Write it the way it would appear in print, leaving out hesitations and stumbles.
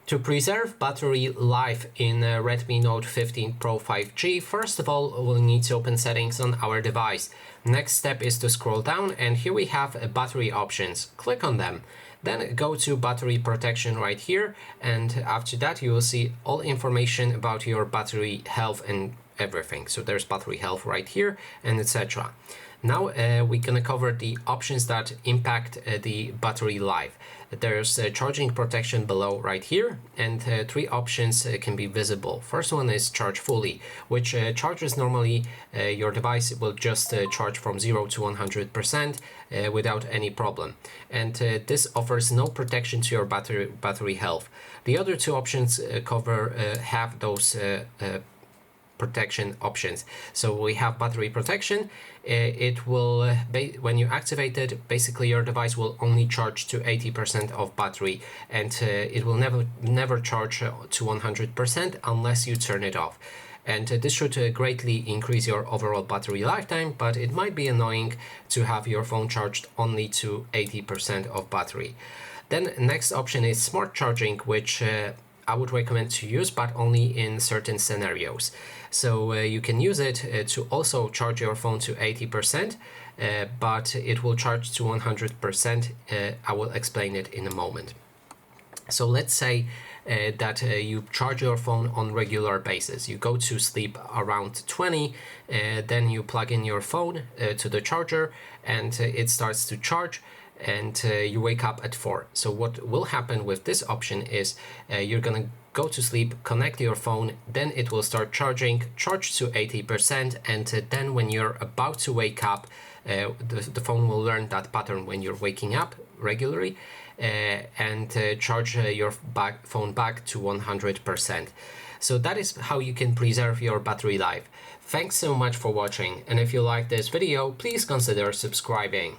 To preserve battery life in Redmi Note 15 Pro 5G, first of all, we'll need to open settings on our device. Next step is to scroll down, and here we have battery options. Click on them. Then go to battery protection right here, and after that you will see all information about your battery health and everything. So there's battery health right here and etc. Now we're gonna cover the options that impact the battery life. There's charging protection below right here, and three options can be visible. First one is charge fully, which charges normally your device will just charge from 0 to 100% without any problem, and this offers no protection to your battery health. The other two options have those protection options. So we have battery protection. It will when you activate it, basically your device will only charge to 80% of battery, and it will never charge to 100% unless you turn it off. And this should greatly increase your overall battery lifetime, but it might be annoying to have your phone charged only to 80% of battery. Then next option is smart charging, which I would recommend to use, but only in certain scenarios. So you can use it to also charge your phone to 80%, but it will charge to 100%. I will explain it in a moment. So let's say that you charge your phone on regular basis. You go to sleep around 20, then you plug in your phone to the charger, and it starts to charge, and you wake up at 4. So what will happen with this option is you're gonna go to sleep, connect your phone, then it will start charging, charge to 80%, and then when you're about to wake up, the phone will learn that pattern when you're waking up regularly, and charge your phone back to 100%. So that is how you can preserve your battery life. Thanks so much for watching, and if you like this video, please consider subscribing.